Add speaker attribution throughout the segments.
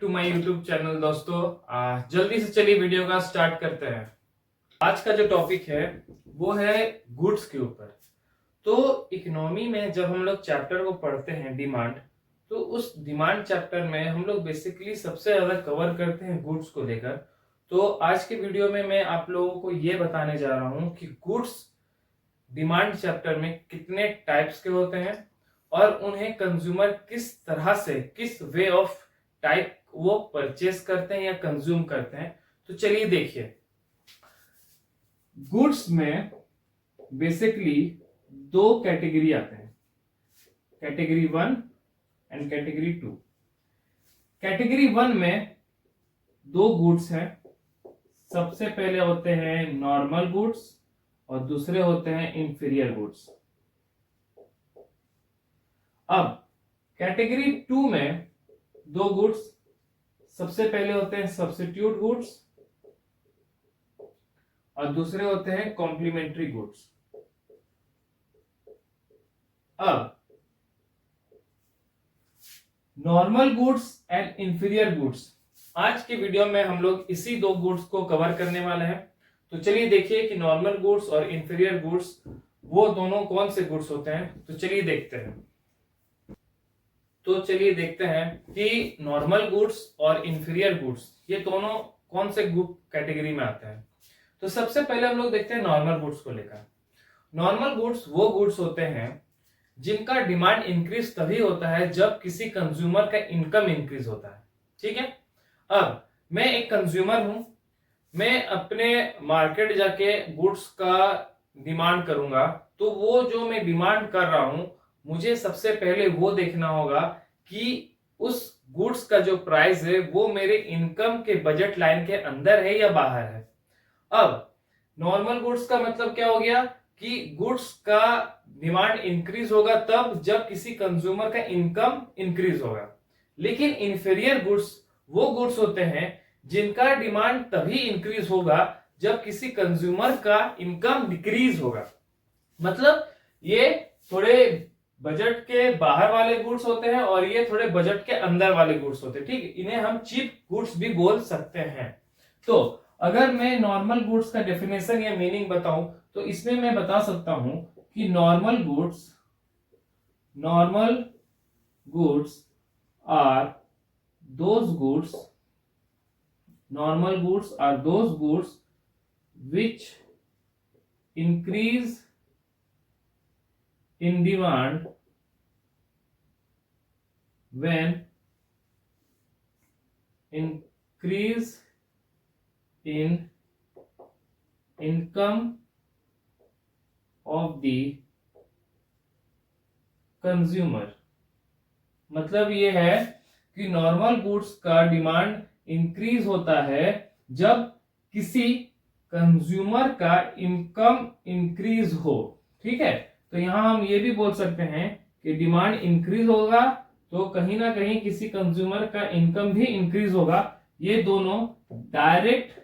Speaker 1: To my YouTube channel दोस्तों। जल्दी से चलिए वीडियो का स्टार्ट करते हैं। आज का जो टॉपिक है वो है गुड्स के ऊपर। तो इकोनॉमी में जब हम लोग चैप्टर को पढ़ते हैं डिमांड, तो उस डिमांड चैप्टर में हम लोग बेसिकली सबसे ज्यादा कवर करते हैं गुड्स को लेकर। तो आज के वीडियो में मैं आप लोगों को ये बताने जा रहा हूँ कि गुड्स डिमांड चैप्टर में कितने टाइप्स के होते हैं और उन्हें कंज्यूमर किस तरह से, किस वे ऑफ टाइप वो परचेस करते हैं या कंज्यूम करते हैं। तो चलिए देखिए, गुड्स में बेसिकली दो कैटेगरी आते हैं, कैटेगरी 1 एंड कैटेगरी 2। कैटेगरी 1 में दो गुड्स हैं। सबसे पहले होते हैं नॉर्मल गुड्स और दूसरे होते हैं इंफीरियर गुड्स। अब कैटेगरी 2 में दो गुड्स, सबसे पहले होते हैं सब्स्टिट्यूट गुड्स और दूसरे होते हैं कॉम्प्लीमेंट्री गुड्स। अब normal goods and inferior goods, आज के वीडियो में हम लोग इसी दो गुड्स को कवर करने वाले हैं। तो चलिए देखिए कि नॉर्मल गुड्स और इंफीरियर गुड्स वो दोनों कौन से गुड्स होते हैं। तो चलिए देखते हैं। तो चलिए देखते हैं कि नॉर्मल गुड्स और इंफीरियर गुड्स ये दोनों कौन से गुड कैटेगरी में आते हैं। तो सबसे पहले हम लोग देखते हैं नॉर्मल गुड्स को लेकर। नॉर्मल गुड्स वो गुड्स होते हैं जिनका डिमांड इंक्रीज तभी होता है जब किसी कंज्यूमर का इनकम इंक्रीज होता है। ठीक है, अब मैं एक कंज्यूमर हूं, मैं अपने मार्केट जाके गुड्स का डिमांड करूंगा। तो वो जो मैं डिमांड कर रहा हूं, मुझे सबसे पहले वो देखना होगा कि उस गुड्स का जो प्राइस है वो मेरे इनकम के बजट लाइन के अंदर है या बाहर है। अब नॉर्मल गुड्स का मतलब क्या हो गया कि गुड्स का डिमांड इंक्रीज होगा तब जब किसी कंज्यूमर का इनकम इंक्रीज होगा। लेकिन इंफीरियर गुड्स वो गुड्स होते हैं जिनका डिमांड तभी इंक्रीज होगा जब किसी कंज्यूमर का इनकम डिक्रीज होगा। मतलब ये थोड़े बजट के बाहर वाले गुड्स होते हैं और ये थोड़े बजट के अंदर वाले गुड्स होते हैं। ठीक, इन्हें हम चीप गुड्स भी बोल सकते हैं। तो अगर मैं नॉर्मल गुड्स का डेफिनेशन या मीनिंग बताऊं तो इसमें मैं बता सकता हूं कि normal goods are those goods which increase in demand when increase in income of the consumer। मतलब ये है कि नॉर्मल गुड्स का डिमांड इंक्रीज होता है जब किसी कंज्यूमर का इनकम इंक्रीज हो। ठीक है, तो यहां हम ये भी बोल सकते हैं कि डिमांड इंक्रीज होगा तो कहीं ना कहीं किसी कंज्यूमर का इनकम भी इंक्रीज होगा। ये दोनों डायरेक्ट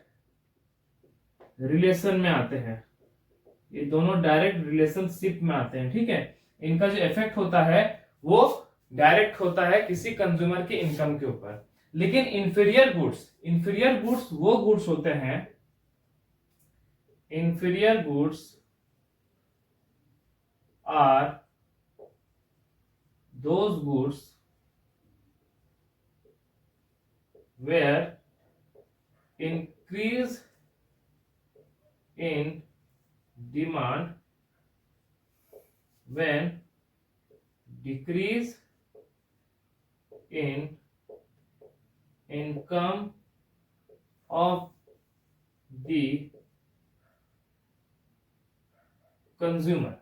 Speaker 1: रिलेशन में आते हैं, ये दोनों डायरेक्ट रिलेशनशिप में आते हैं। ठीक है, इनका जो इफेक्ट होता है वो डायरेक्ट होता है किसी कंज्यूमर के इनकम के ऊपर। लेकिन इंफीरियर गुड्स वो गुड्स होते हैं, inferior goods are those goods where increase in demand when decrease in income of the consumer.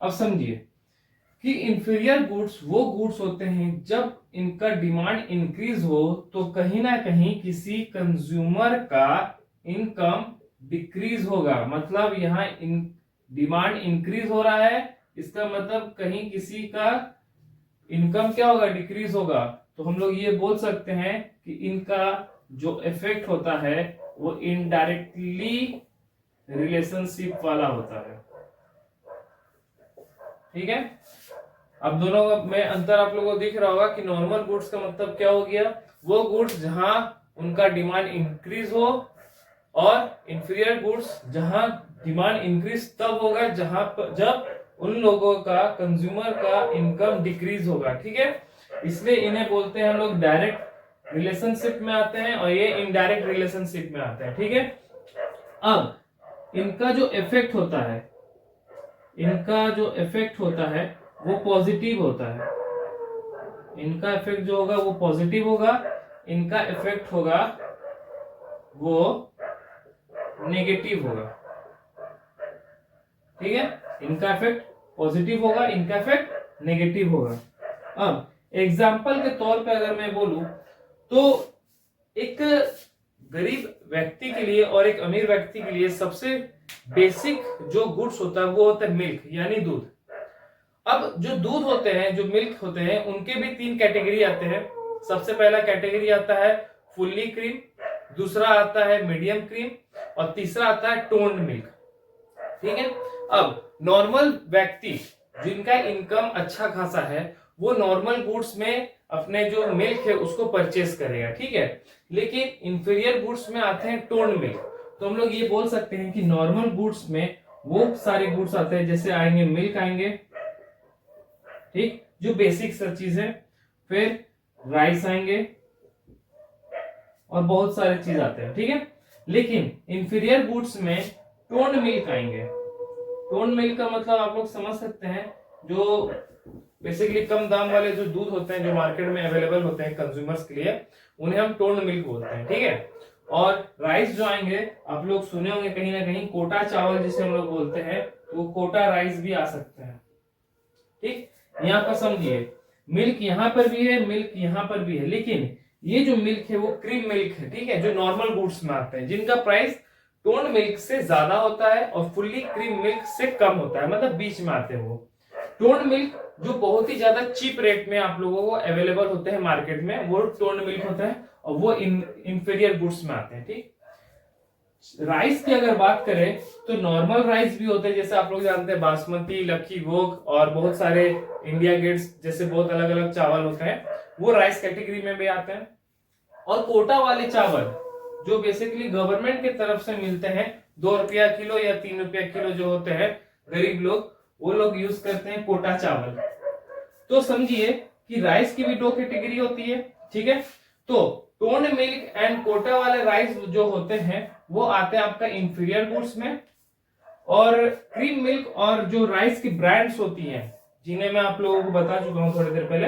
Speaker 1: अब समझिए कि इंफीरियर गुड्स वो गुड्स होते हैं जब इनका डिमांड इंक्रीज हो तो कहीं ना कहीं किसी कंज्यूमर का इनकम डिक्रीज होगा। मतलब यहाँ डिमांड इंक्रीज हो रहा है, इसका मतलब कहीं किसी का इनकम क्या होगा, डिक्रीज होगा। तो हम लोग ये बोल सकते हैं कि इनका जो इफेक्ट होता है वो इनडायरेक्टली रिलेशनशिप वाला होता है। ठीक है, अब दोनों में अंतर आप लोगों को दिख रहा होगा कि नॉर्मल गुड्स का मतलब क्या हो गया, वो गुड्स जहां उनका डिमांड इंक्रीज हो, और इंफीरियर गुड्स जहां डिमांड इंक्रीज तब होगा जब उन लोगों का, कंज्यूमर का इनकम डिक्रीज होगा। ठीक है, इसलिए इन्हें बोलते हैं हम लोग डायरेक्ट रिलेशनशिप में आते हैं, और ये इनडायरेक्ट रिलेशनशिप में आते हैं। ठीक है, अब इनका जो इफेक्ट होता है, इनका जो इफेक्ट होता है वो पॉजिटिव होता है। इनका इफेक्ट जो होगा वो पॉजिटिव होगा, इनका इफेक्ट होगा वो नेगेटिव होगा। ठीक है, इनका इफेक्ट पॉजिटिव होगा, इनका इफेक्ट नेगेटिव होगा। अब एग्जाम्पल के तौर पे अगर मैं बोलूं तो एक गरीब व्यक्ति के लिए और एक अमीर व्यक्ति के लिए सबसे बेसिक जो गुड्स होता है वो होता है मिल्क, यानी दूध। अब जो दूध होते हैं, जो मिल्क होते हैं, उनके भी 3 कैटेगरी आते हैं। सबसे पहला कैटेगरी आता है फुल्ली क्रीम, दूसरा आता है मीडियम क्रीम, और तीसरा आता है टोन्ड मिल्क। ठीक है, अब नॉर्मल व्यक्ति जिनका इनकम अच्छा खासा है वो नॉर्मल गुड्स में अपने जो मिल्क है उसको परचेस करेगा। ठीक है, लेकिन इंफीरियर गुड्स में आते हैं टोन्ड मिल्क। तो हम लोग ये बोल सकते हैं कि नॉर्मल गुड्स में वो सारे गुड्स आते हैं, जैसे आएंगे मिल्क आएंगे, ठीक, जो बेसिक सब चीज है, फिर राइस आएंगे और बहुत सारे चीज आते हैं। ठीक है, लेकिन इंफीरियर गुड्स में टोन्ड मिल्क आएंगे। टोन्ड मिल्क का मतलब आप लोग समझ सकते हैं, जो बेसिकली कम दाम वाले जो दूध होते हैं जो मार्केट में अवेलेबल होते हैं कंज्यूमर्स के लिए, उन्हें हम टोन्ड मिल्क बोलते हैं। ठीक है, और राइस जो आएंगे, आप लोग सुने होंगे कहीं ना कहीं कोटा चावल जिसे हम लोग बोलते हैं, तो वो कोटा राइस भी आ सकते हैं। ठीक, यहाँ पर समझिए, मिल्क यहाँ पर भी है, मिल्क यहाँ पर भी है, लेकिन ये जो मिल्क है वो क्रीम मिल्क है। ठीक है, जो नॉर्मल गुड्स में आते हैं, जिनका प्राइस टोन्ड मिल्क से ज्यादा होता है और फुल्ली क्रीम मिल्क से कम होता है, मतलब बीच में आते हैं वो। टोन्ड मिल्क जो बहुत ही ज्यादा चीप रेट में आप लोगों को अवेलेबल होते हैं मार्केट में, वो टोन्ड मिल्क होता है, और वो इंफीरियर गुड्स में आते हैं। ठीक, राइस की अगर बात करें तो नॉर्मल राइस भी होते हैं, जैसे आप लोग जानते हैं बासमती, लक्की भोग और बहुत सारे इंडिया गेट्स जैसे बहुत अलग अलग चावल होते हैं, वो राइस कैटेगरी में भी आते हैं। और कोटा वाले चावल जो बेसिकली गवर्नमेंट की तरफ से मिलते हैं, 2 रुपया किलो या 3 रुपया किलो जो होते हैं, गरीब लोग वो लोग यूज करते हैं कोटा चावल। तो समझिए कि राइस की भी 2 कैटेगरी होती है। ठीक है, तो टोन्ड मिल्क एंड कोटा वाले राइस जो होते हैं वो आते हैं आपका इंफीरियर गुड्स में, और क्रीम मिल्क और जो राइस की ब्रांड्स होती हैं, जिन्हें मैं आप लोगों को बता चुका हूं थोड़ी देर पहले,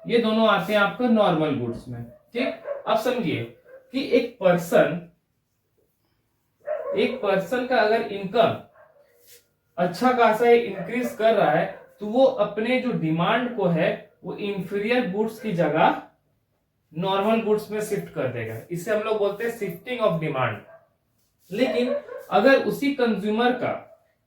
Speaker 1: ये दोनों आते हैं आपका नॉर्मल गुड्स में। ठीक, अब समझिए कि एक पर्सन का अगर इनकम अच्छा खासा इंक्रीज कर रहा है तो वो अपने जो डिमांड को है वो इंफीरियर गुड्स की जगह नॉर्मल गुड्स में शिफ्ट कर देगा। इसे हम लोग बोलते हैं शिफ्टिंग ऑफ डिमांड। लेकिन अगर उसी कंज्यूमर का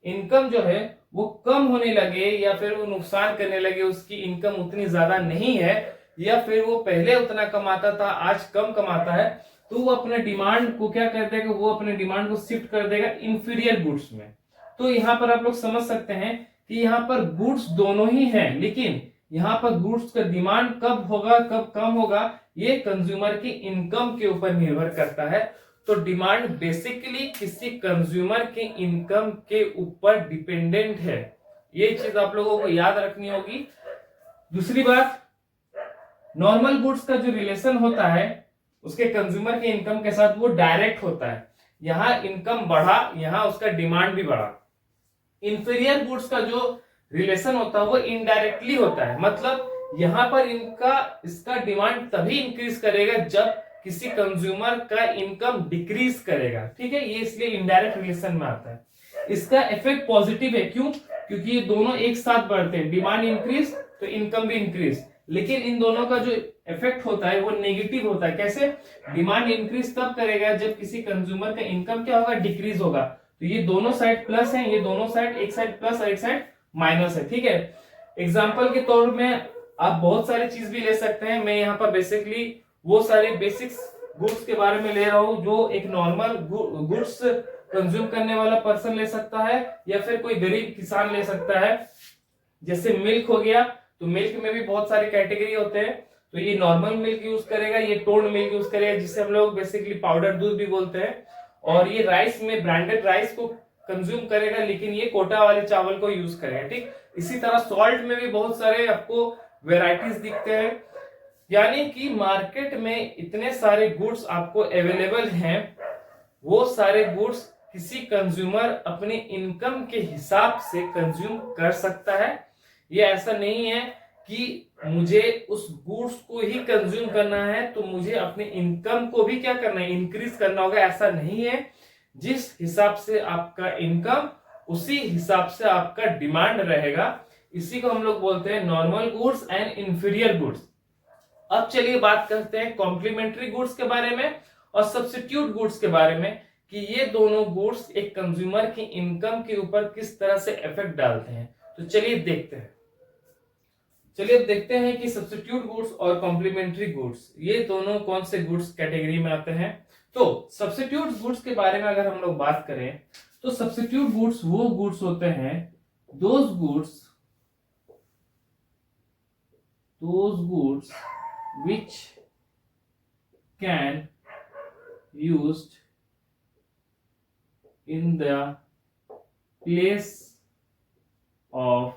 Speaker 1: इनकम जो है वो कम होने लगे, या फिर वो नुकसान करने लगे, उसकी इनकम उतनी ज्यादा नहीं है, या फिर वो पहले उतना कमाता था आज कम कमाता है, तो वो अपने डिमांड को क्या कर देगा, वो अपने डिमांड को शिफ्ट कर देगा इंफीरियर गुड्स में। तो यहाँ पर आप लोग समझ सकते हैं कि यहाँ पर गुड्स दोनों ही हैं, लेकिन यहाँ पर गुड्स का डिमांड कब होगा कब कम होगा ये कंज्यूमर की इनकम के ऊपर निर्भर करता है। तो डिमांड बेसिकली किसी कंज्यूमर के इनकम के ऊपर डिपेंडेंट है, ये चीज आप लोगों को याद रखनी होगी। दूसरी बात, नॉर्मल गुड्स का जो रिलेशन होता है उसके कंज्यूमर के इनकम के साथ वो डायरेक्ट होता है। यहाँ इनकम बढ़ा, यहाँ उसका डिमांड भी बढ़ा। इंफीरियर गुड्स का जो रिलेशन होता है वो इनडायरेक्टली होता है, मतलब यहाँ पर इसका डिमांड तभी इंक्रीज करेगा जब किसी कंज्यूमर का इनकम डिक्रीज करेगा। ठीक है, ये इसलिए इनडायरेक्ट रिलेशन में आता है। इसका इफेक्ट पॉजिटिव है, क्यों? क्योंकि ये दोनों एक साथ बढ़ते हैं, डिमांड इंक्रीज तो इनकम भी इंक्रीज। लेकिन इन दोनों का जो इफेक्ट होता है वो नेगेटिव होता है। कैसे? डिमांड इंक्रीज तब करेगा जब किसी कंज्यूमर का इनकम क्या होगा, डिक्रीज होगा। तो ये दोनों साइड प्लस है, ये दोनों साइड, एक साइड प्लस और एक साइड माइनस है। ठीक है, एग्जाम्पल के तौर में आप बहुत सारी चीज भी ले सकते हैं। मैं यहाँ पर बेसिकली वो सारे बेसिक्स गुड्स के बारे में ले रहा हूँ जो एक नॉर्मल गुड्स कंज्यूम करने वाला पर्सन ले सकता है, या फिर कोई गरीब किसान ले सकता है। जैसे मिल्क हो गया, तो मिल्क में भी बहुत सारे कैटेगरी होते हैं। तो ये नॉर्मल मिल्क यूज करेगा, ये टोन्ड मिल्क यूज करेगा, जिसे हम लोग बेसिकली पाउडर दूध भी बोलते हैं। और ये राइस में ब्रांडेड राइस को कंज्यूम करेगा, लेकिन ये कोटा वाले चावल को यूज करेगा। ठीक, इसी तरह सॉल्ट में भी बहुत सारे आपको वेराइटीज दिखते हैं। यानी कि मार्केट में इतने सारे गुड्स आपको अवेलेबल हैं, वो सारे गुड्स किसी कंज्यूमर अपने इनकम के हिसाब से कंज्यूम कर सकता है। ये ऐसा नहीं है कि मुझे उस गुड्स को ही कंज्यूम करना है तो मुझे अपने इनकम को भी क्या करना है, इंक्रीज करना होगा, ऐसा नहीं है। जिस हिसाब से आपका इनकम, उसी हिसाब से आपका डिमांड रहेगा। इसी को हम लोग बोलते हैं normal goods and inferior goods. अब चलिए बात करते हैं कॉम्प्लीमेंट्री गुड्स के बारे में और सब्स्टिट्यूट गुड्स के बारे में, कि ये दोनों गुड्स एक कंज्यूमर की इनकम के ऊपर किस तरह से इफेक्ट डालते हैं। तो चलिए देखते हैं। चलिए अब देखते हैं कि सब्स्टिट्यूट गुड्स और कॉम्प्लीमेंट्री गुड्स ये दोनों कौन से गुड्स कैटेगरी में आते हैं। तो सब्स्टिट्यूट गुड्स के बारे में अगर हम लोग बात करें तो सब्स्टिट्यूट गुड्स वो गुड्स होते हैं, those goods which can used in the place of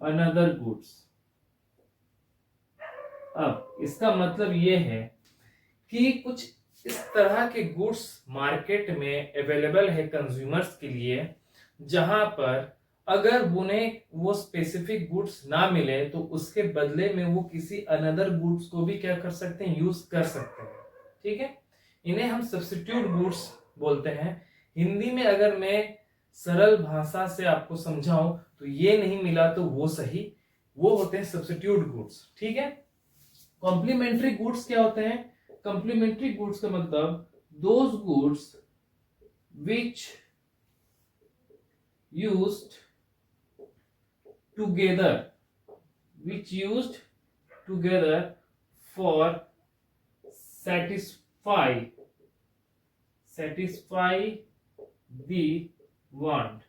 Speaker 1: another goods। अब इसका मतलब ये है कि कुछ इस तरह के गुड्स मार्केट में अवेलेबल है कंज्यूमर्स के लिए, जहां पर अगर उन्हें वो स्पेसिफिक गुड्स ना मिले तो उसके बदले में वो किसी अनदर गुड्स को भी क्या कर सकते हैं, यूज कर सकते हैं। ठीक है, इन्हें हम सब्स्टिट्यूट गुड्स बोलते हैं। हिंदी में अगर मैं सरल भाषा से आपको समझाऊं तो ये नहीं मिला तो वो सही, वो होते हैं सब्स्टिट्यूट गुड्स। ठीक है, कॉम्प्लीमेंट्री गुड्स क्या होते हैं? कॉम्प्लीमेंट्री गुड्स का मतलब those goods which used together for satisfy the want।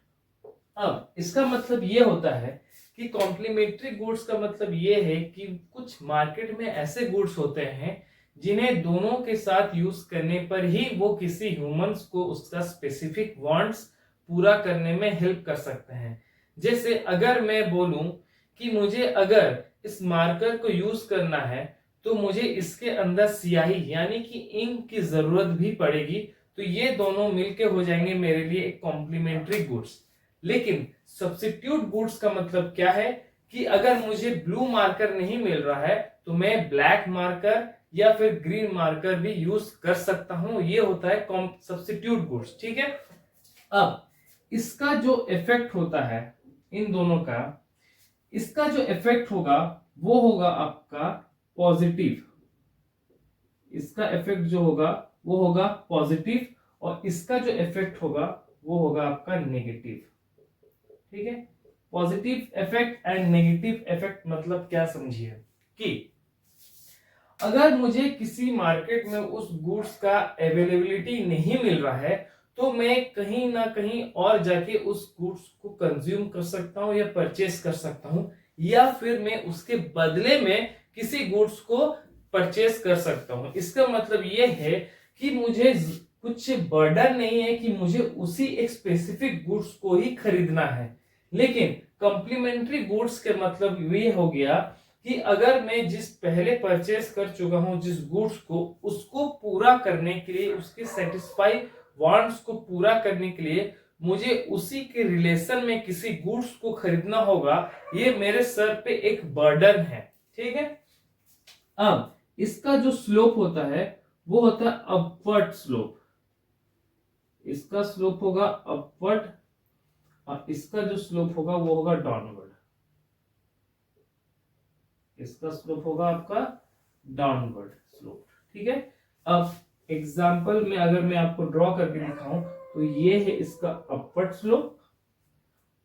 Speaker 1: अब इसका मतलब ये होता है कि कॉम्प्लीमेंट्री गुड्स का मतलब ये है कि कुछ मार्केट में ऐसे गुड्स होते हैं जिन्हें दोनों के साथ यूज करने पर ही वो किसी ह्यूमंस को उसका स्पेसिफिक वांट्स पूरा करने में हेल्प कर सकते हैं। जैसे अगर मैं बोलूं कि मुझे अगर इस मार्कर को यूज करना है तो मुझे इसके अंदर स्याही यानी कि इंक की जरूरत भी पड़ेगी, तो ये दोनों मिलके हो जाएंगे मेरे लिए एक कॉम्प्लीमेंट्री गुड्स। लेकिन सब्स्टिट्यूट गुड्स का मतलब क्या है कि अगर मुझे ब्लू मार्कर नहीं मिल रहा है तो मैं ब्लैक मार्कर या फिर ग्रीन मार्कर भी यूज कर सकता हूं। ये होता है सब्स्टिट्यूट गुड्स। ठीक है, अब इसका जो इफेक्ट होता है इन दोनों का, इसका जो इफेक्ट होगा वो होगा आपका पॉजिटिव। इसका इफेक्ट जो होगा वो होगा पॉजिटिव और इसका जो इफेक्ट होगा वो होगा आपका नेगेटिव। ठीक है, positive effect and negative effect मतलब क्या समझिए कि अगर मुझे किसी मार्केट में उस गुड्स का अवेलेबिलिटी नहीं मिल रहा है तो मैं कहीं ना कहीं और जाके उस गुड्स को कंज्यूम कर सकता हूं या परचेस कर सकता हूं, या फिर मैं उसके बदले में किसी गुड्स को परचेस कर सकता हूं। इसका मतलब ये है कि मुझे कुछ बर्डन नहीं है कि मुझे उसी एक स्पेसिफिक गुड्स को ही खरीदना है। लेकिन कॉम्प्लीमेंट्री गुड्स के मतलब ये हो गया कि अगर मैं जिस पहले परचेस कर चुका हूं जिस गुड्स को, उसको पूरा करने के लिए, उसके सेटिस्फाई वांट्स को पूरा करने के लिए मुझे उसी के रिलेशन में किसी गुड्स को खरीदना होगा। ये मेरे सर पे एक बर्डन है। ठीक है, अब इसका जो स्लोप होता है वो होता है अपवर्ड स्लोप। इसका स्लोप होगा अपवर्ड और इसका जो स्लोप होगा वो होगा डाउनवर्ड। इसका स्लोप होगा आपका डाउनवर्ड स्लोप। ठीक है, अब एग्जाम्पल में अगर मैं आपको ड्रॉ करके दिखाऊं तो ये है इसका अपवर्ड स्लोप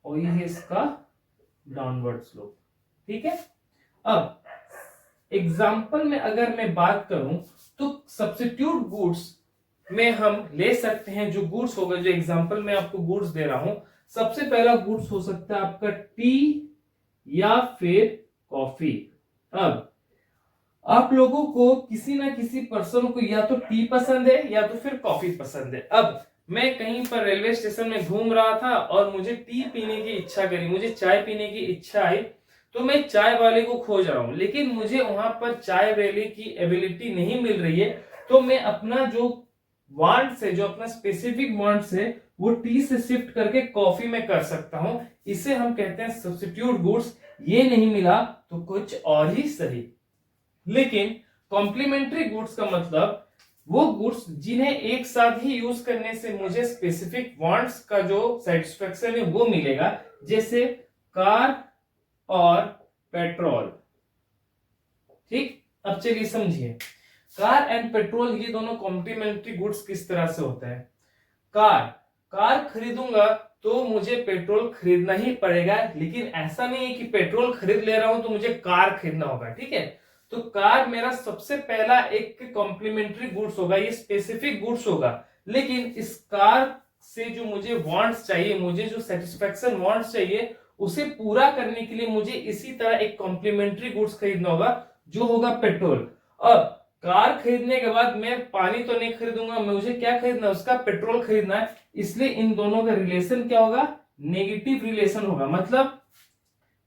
Speaker 1: और ये है इसका डाउनवर्ड स्लोप। ठीक है, अब एग्जाम्पल में अगर मैं बात करूं तो सब्स्टिट्यूट गुड्स में हम ले सकते हैं जो गुड्स होगा, जो एग्जाम्पल में आपको गुड्स दे रहा हूं, सबसे पहला गुड्स हो सकता है आपका टी या फिर कॉफी। अब आप लोगों को किसी ना किसी पर्सन को या तो टी पसंद है या तो फिर कॉफी पसंद है। अब मैं कहीं पर रेलवे स्टेशन में घूम रहा था और मुझे टी पीने की इच्छा करी, मुझे चाय पीने की इच्छा आई, तो मैं चाय वाले को खोज रहा हूं, लेकिन मुझे वहां पर चाय वाले की एबिलिटी नहीं मिल रही है। तो मैं अपना जो वांट्स है, जो अपना स्पेसिफिक वांट्स है, वो टी से शिफ्ट करके कॉफी में कर सकता हूं। इसे हम कहते हैं सब्स्टिट्यूट गुड्स। ये नहीं मिला तो कुछ और ही सही। लेकिन कॉम्प्लीमेंट्री गुड्स का मतलब वो गुड्स जिन्हें एक साथ ही यूज करने से मुझे स्पेसिफिक वांट्स का जो सेटिस्फेक्शन है वो मिलेगा, जैसे कार और पेट्रोल। ठीक, अब चलिए समझिए, कार एंड पेट्रोल ये दोनों कॉम्प्लीमेंट्री गुड्स किस तरह से होते हैं। कार खरीदूंगा तो मुझे पेट्रोल खरीदना ही पड़ेगा, लेकिन ऐसा नहीं है कि पेट्रोल खरीद ले रहा हूं तो मुझे कार खरीदना होगा। ठीक है, तो कार मेरा सबसे पहला एक कॉम्प्लीमेंट्री गुड्स होगा, ये स्पेसिफिक गुड्स होगा। लेकिन इस कार से जो मुझे वांट्स चाहिए, मुझे जो सेटिस्फेक्शन वांट्स चाहिए, उसे पूरा करने के लिए मुझे इसी तरह एक कॉम्प्लीमेंट्री गुड्स खरीदना होगा, जो होगा पेट्रोल। अब कार खरीदने के बाद मैं पानी तो नहीं खरीदूंगा, मुझे क्या खरीदना है, उसका पेट्रोल खरीदना है। इसलिए इन दोनों का रिलेशन क्या होगा, नेगेटिव रिलेशन होगा। मतलब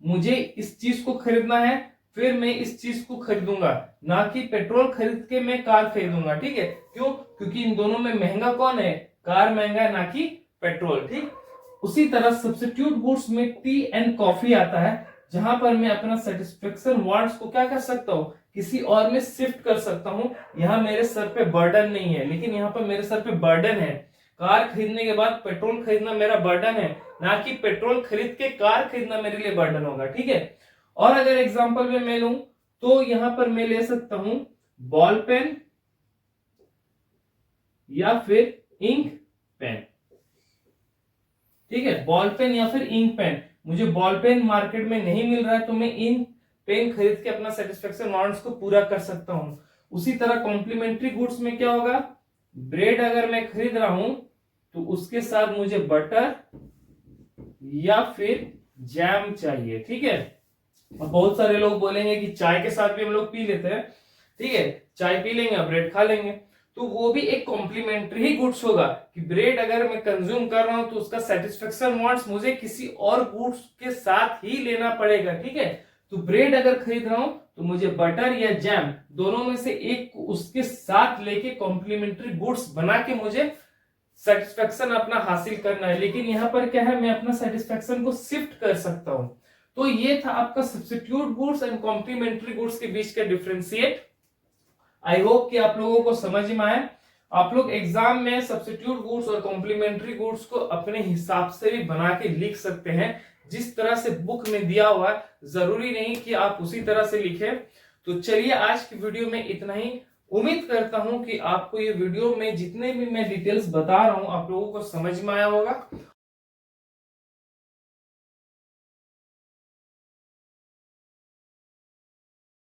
Speaker 1: मुझे इस चीज को खरीदना है, फिर मैं इस चीज को खरीदूंगा, ना कि पेट्रोल खरीद के मैं कार खरीदूंगा। ठीक है, क्यों? क्योंकि इन दोनों में महंगा कौन है, कार महंगा है, ना कि पेट्रोल। ठीक, उसी तरह सब्स्टिट्यूट गुड्स में टी एंड कॉफी आता है, जहां पर मैं अपना सेटिस्फेक्शन वांट्स को क्या कर सकता हूं, किसी और में शिफ्ट कर सकता हूं। यहां मेरे सर पे बर्डन नहीं है, लेकिन यहां पर मेरे सर पे बर्डन है। कार खरीदने के बाद पेट्रोल खरीदना मेरा बर्डन है, ना कि पेट्रोल खरीद के कार खरीदना मेरे लिए बर्डन होगा। ठीक है, और अगर एग्जांपल में मैं लूं तो यहां पर मैं ले सकता हूं बॉल पेन या फिर इंक पेन। ठीक है, बॉल पेन या फिर इंक पेन। मुझे बॉल पेन मार्केट में नहीं मिल रहा है तो मैं इंक पेन खरीद के अपना सेटिस्फेक्शन वांट्स को पूरा कर सकता हूं। उसी तरह कॉम्प्लीमेंट्री गुड्स में क्या होगा, ब्रेड अगर मैं खरीद रहा हूं तो उसके साथ मुझे बटर या फिर जैम चाहिए। ठीक है, बहुत सारे लोग बोलेंगे कि चाय के साथ भी हम लोग पी लेते हैं। ठीक है, चाय पी लेंगे, ब्रेड खा लेंगे, तो वो भी एक कॉम्प्लीमेंट्री ही गुड्स होगा कि ब्रेड अगर मैं कंज्यूम कर रहा हूं तो उसका सेटिस्फेक्शन वांट्स मुझे किसी और गुड्स के साथ ही लेना पड़ेगा। ठीक है, तो ब्रेड अगर खरीद रहा हूं तो मुझे बटर या जैम दोनों में से एक को उसके साथ लेके कॉम्प्लीमेंट्री गुड्स बना के मुझे सेटिस्फेक्शन अपना हासिल करना है। लेकिन यहां पर क्या है, मैं अपना सेटिस्फेक्शन को शिफ्ट कर सकता हूं। तो ये था आपका substitute goods and complementary goods के बीच का डिफरेंशिएट। आई होप कि आप लोगों को समझ में आए। आप लोग एग्जाम में सब्स्टिट्यूट गुड्स और कॉम्प्लीमेंट्री गुड्स को अपने हिसाब से भी बना के लिख सकते हैं, जिस तरह से बुक में दिया हुआ है। जरूरी नहीं कि आप उसी तरह से लिखें। तो चलिए आज की वीडियो में इतना ही। उम्मीद करता हूं कि आपको ये वीडियो में जितने भी मैं डिटेल्स बता रहा हूं आप लोगों को समझ में आया होगा।